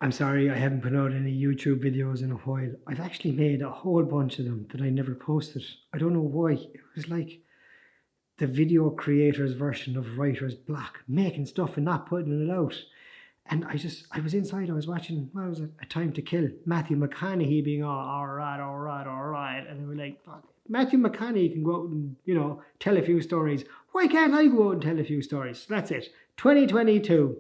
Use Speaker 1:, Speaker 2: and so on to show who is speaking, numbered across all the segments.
Speaker 1: I'm sorry I haven't put out any YouTube videos in a while. I've actually made a whole bunch of them that I never posted. I don't know why. It was like the video creator's version of writer's block, making stuff and not putting it out. And I was inside, I was watching, what was it, A Time to Kill, Matthew McConaughey being all right. And they were like, fuck, Matthew McConaughey can go out and, tell a few stories. Why can't I go out and tell a few stories? That's it. 2022.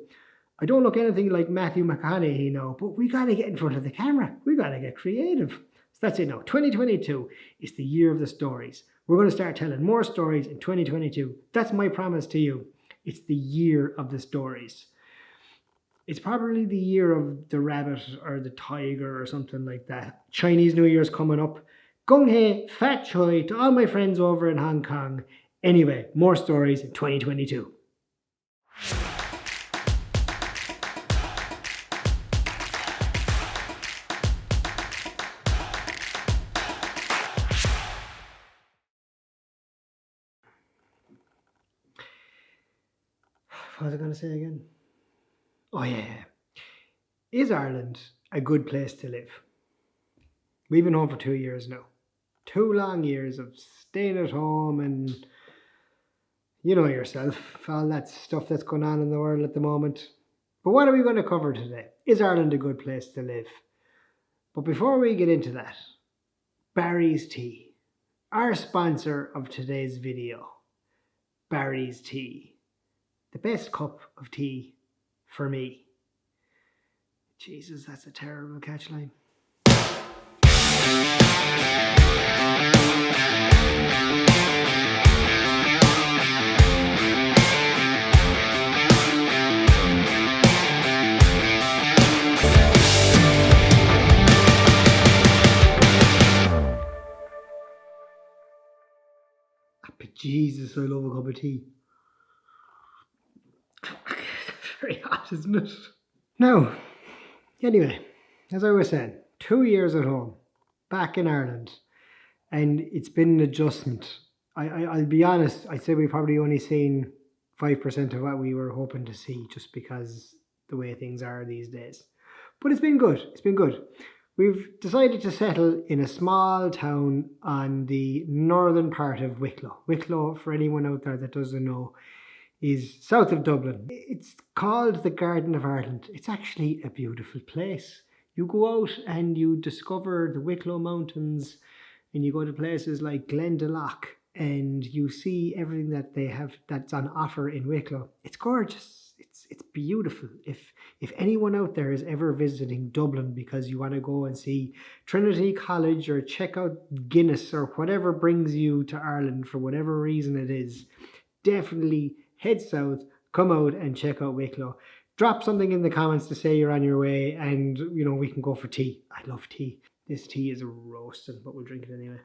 Speaker 1: I don't look anything like Matthew McConaughey now, but we got to get in front of the camera. We got to get creative. So that's it now. 2022 is the year of the stories. We're going to start telling more stories in 2022. That's my promise to you. It's the year of the stories. It's probably the year of the rabbit or the tiger or something like that. Chinese New Year's coming up. Gung hei, fat choi to all my friends over in Hong Kong. Anyway, more stories in 2022. What was I going to say again? Oh yeah. Is Ireland a good place to live? We've been home for 2 years now. 2 long years of staying at home and you know yourself, all that stuff that's going on in the world at the moment. But what are we going to cover today? Is Ireland a good place to live? But before we get into that, Barry's Tea, our sponsor of today's video. Barry's Tea. The best cup of tea for me. Jesus, that's a terrible catchline. But Jesus, I love a cup of tea. Very hot, isn't it? Now, anyway, as I was saying, 2 years at home, back in Ireland, and it's been an adjustment. I'll be honest, I'd say we've probably only seen 5% of what we were hoping to see just because the way things are these days. But it's been good. It's been good. We've decided to settle in a small town on the northern part of Wicklow. Wicklow, for anyone out there that doesn't know, is south of Dublin. It's called the Garden of Ireland. It's actually a beautiful place. You go out and you discover the Wicklow Mountains and you go to places like Glendalough and you see everything that they have that's on offer in Wicklow. It's gorgeous. It's beautiful. If anyone out there is ever visiting Dublin because you want to go and see Trinity College or check out Guinness or whatever brings you to Ireland for whatever reason it is, definitely head south, come out and check out Wicklow. Drop something in the comments to say you're on your way and, we can go for tea. I love tea. This tea is roasting, but we'll drink it anyway.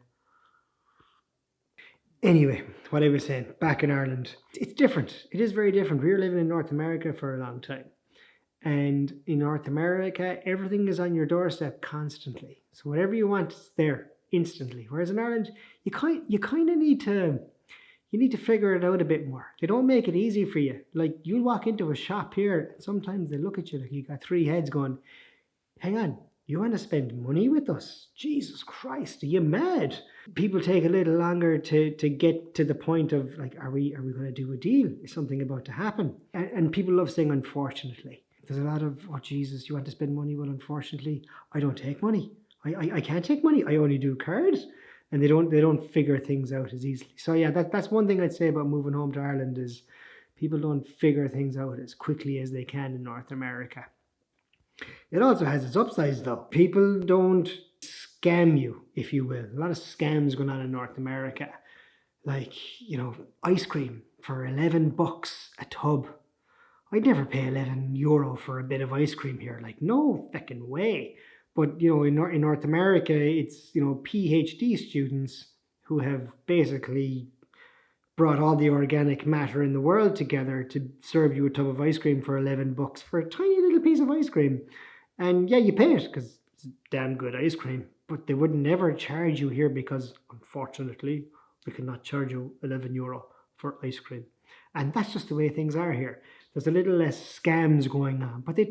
Speaker 1: Anyway, what I was saying, back in Ireland, it's different. It is very different. We were living in North America for a long time. And in North America, everything is on your doorstep constantly. So whatever you want is there instantly. Whereas in Ireland, you kind of need to... You need to figure it out a bit more. They don't make it easy for you. Like, you'll walk into a shop here, and sometimes they look at you like you got 3 heads going, hang on, you want to spend money with us? Jesus Christ, are you mad? People take a little longer to get to the point of, like, are we going to do a deal? Is something about to happen? And people love saying, unfortunately. There's a lot of, oh, Jesus, you want to spend money? Well, unfortunately, I don't take money. I can't take money. I only do cards. And they don't figure things out as easily. So yeah, that's one thing I'd say about moving home to Ireland is people don't figure things out as quickly as they can in North America. It also has its upsides though. People don't scam you, if you will. A lot of scams going on in North America. Like, ice cream for $11 a tub. I'd never pay €11 for a bit of ice cream here. Like, no fucking way. But, in North America, it's, PhD students who have basically brought all the organic matter in the world together to serve you a tub of ice cream for $11 for a tiny little piece of ice cream. And yeah, you pay it because it's damn good ice cream. But they would never charge you here because, unfortunately, we cannot charge you €11 for ice cream. And that's just the way things are here. There's a little less scams going on, but they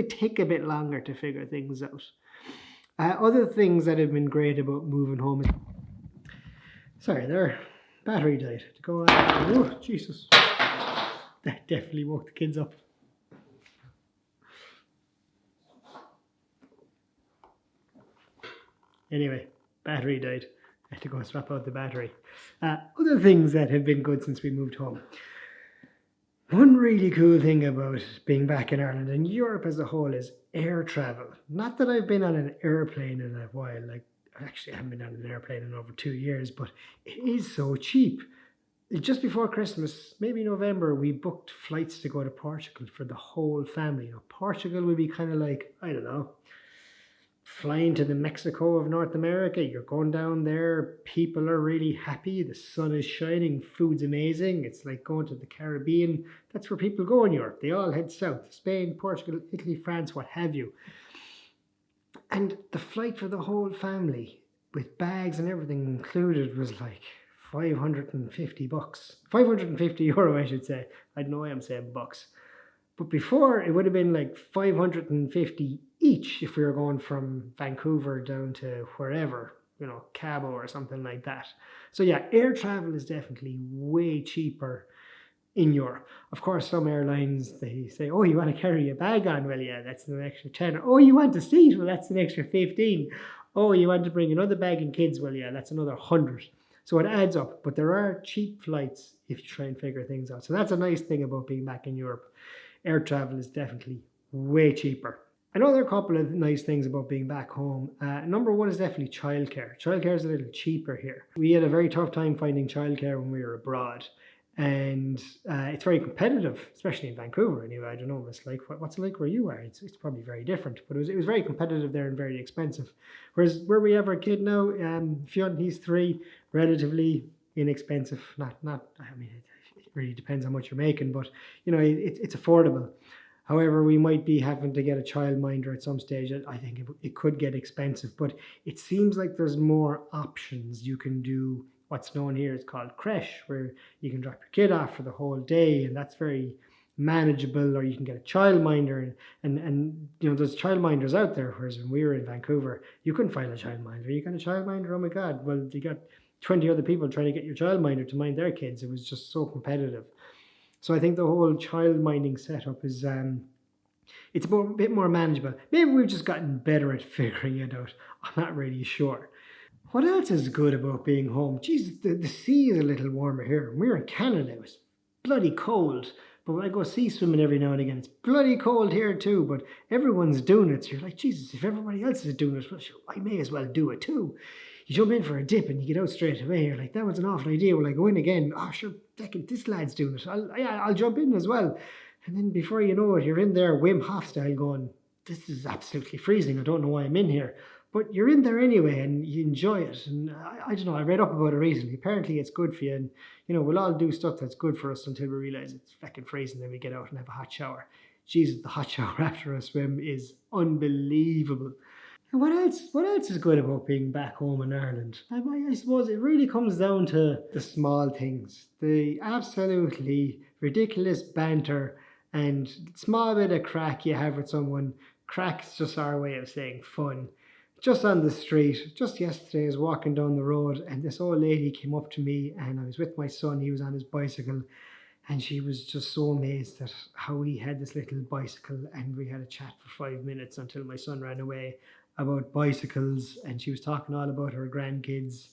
Speaker 1: take a bit longer to figure things out. Other things that have been great about moving home is, sorry, their battery died. To go on. Oh, Jesus. That definitely woke the kids up. Anyway, battery died. I had to go swap out the battery. Other things that have been good since we moved home. One really cool thing about being back in Ireland and Europe as a whole is air travel. Not that I've been on an airplane in a while, like actually I haven't been on an airplane in over 2 years, but it is so cheap. Just before Christmas, maybe November, we booked flights to go to Portugal for the whole family. You know, Portugal would be kind of like, I don't know, flying to the Mexico of North America. You're going down there, people are really happy, the sun is shining, food's amazing. It's like going to the Caribbean. That's where people go in Europe. They all head south, Spain, Portugal, Italy, France, what have you. And the flight for the whole family with bags and everything included was like 550 bucks. 550 euro, I should say. I know I am saying bucks. But before, it would have been like 550 each if we were going from Vancouver down to wherever, you know, Cabo or something like that. So yeah, air travel is definitely way cheaper in Europe. Of course, some airlines, they say, oh, you want to carry a bag on? Well, yeah, that's an extra 10. Oh, you want a seat? Well, that's an extra 15. Oh, you want to bring another bag and kids? Well, yeah, that's another 100. So it adds up, but there are cheap flights if you try and figure things out. So that's a nice thing about being back in Europe. Air travel is definitely way cheaper. Another couple of nice things about being back home. Number one is definitely childcare. Childcare is a little cheaper here. We had a very tough time finding childcare when we were abroad. And it's very competitive, especially in Vancouver anyway. I don't know what it's like. What's it like where you are? It's probably very different. But it was very competitive there and very expensive. Whereas where we have our kid now, Fionn, he's 3, relatively inexpensive. I mean, it really depends how much you're making, but you know, it's affordable. However, we might be having to get a childminder at some stage. I think it could get expensive, but it seems like there's more options. You can do what's known here is called creche, where you can drop your kid off for the whole day, and that's very manageable. Or you can get a childminder, and you know, there's childminders out there. Whereas when we were in Vancouver, you couldn't find a childminder. You got a childminder? Oh my God! Well, you got 20 other people trying to get your childminder to mind their kids. It was just so competitive. So I think the whole child-minding setup is it's a bit more manageable. Maybe we've just gotten better at figuring it out. I'm not really sure. What else is good about being home? Jesus, the sea is a little warmer here. We're in Canada. It was bloody cold. But when I go sea swimming every now and again, it's bloody cold here too. But everyone's doing it. So you're like, Jesus, if everybody else is doing it, well, sure, I may as well do it too. You jump in for a dip and you get out straight away. You're like, that was an awful idea. Will I go in again? Oh, sure, this lad's doing it. I'll jump in as well. And then before you know it, you're in there Wim Hof style going, this is absolutely freezing. I don't know why I'm in here. But you're in there anyway and you enjoy it. And I don't know, I read up about it recently. Apparently it's good for you. And, you know, we'll all do stuff that's good for us until we realise it's fucking freezing. Then we get out and have a hot shower. Jesus, the hot shower after a swim is unbelievable. And what else is good about being back home in Ireland? I suppose it really comes down to the small things. The absolutely ridiculous banter and small bit of crack you have with someone. Crack's just our way of saying fun. Just on the street, just yesterday I was walking down the road and this old lady came up to me and I was with my son, he was on his bicycle, and she was just so amazed at how he had this little bicycle, and we had a chat for 5 minutes until my son ran away about bicycles, and she was talking all about her grandkids.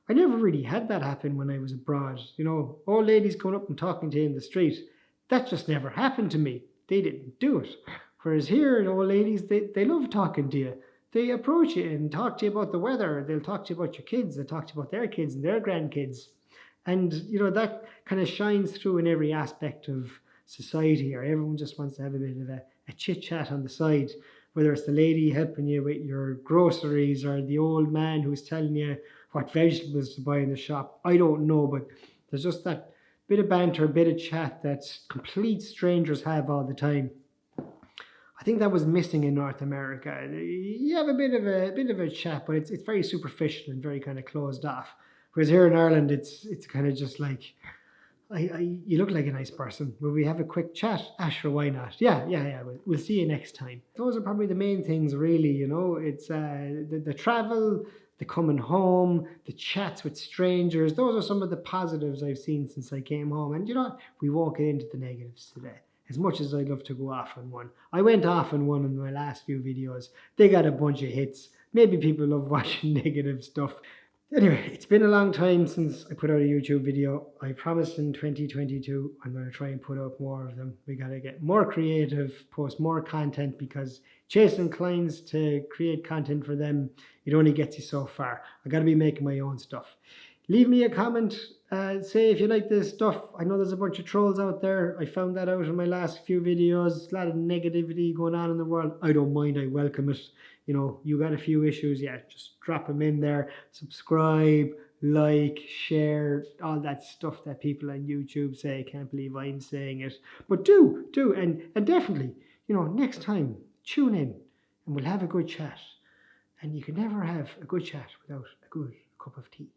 Speaker 1: I never really had that happen when I was abroad. You know, old ladies coming up and talking to you in the street, that just never happened to me. They didn't do it. Whereas here, old ladies, they love talking to you. They approach you and talk to you about the weather. They'll talk to you about your kids. They'll talk to you about their kids and their grandkids. And, you know, that kind of shines through in every aspect of society, or everyone just wants to have a bit of a chit-chat on the side, whether it's the lady helping you with your groceries or the old man who's telling you what vegetables to buy in the shop. I don't know, but there's just that bit of banter, bit of chat that complete strangers have all the time. I think that was missing in North America. You have a bit of a chat, but it's very superficial and very kind of closed off. Whereas here in Ireland, it's kind of just like, You look like a nice person. Will we have a quick chat? Ah, sure, why not? Yeah. We'll see you next time. Those are probably the main things, really. It's the travel, the coming home, the chats with strangers. Those are some of the positives I've seen since I came home. And we won't get into the negatives today. As much as I'd love to go off on one. I went off on one in my last few videos. They got a bunch of hits. Maybe people love watching negative stuff. Anyway, it's been a long time since I put out a YouTube video. I promised in 2022 I'm going to try and put out more of them. We got to get more creative, post more content, because chasing clients to create content for them, it only gets you so far. I got to be making my own stuff. Leave me a comment. Say if you like this stuff. I know there's a bunch of trolls out there. I found that out in my last few videos. A lot of negativity going on in the world. I don't mind. I welcome it. You got a few issues, just drop them in there. Subscribe, like, share, all that stuff that people on YouTube say. I can't believe I'm saying it. But do, and definitely, next time, tune in and we'll have a good chat. And you can never have a good chat without a good cup of tea.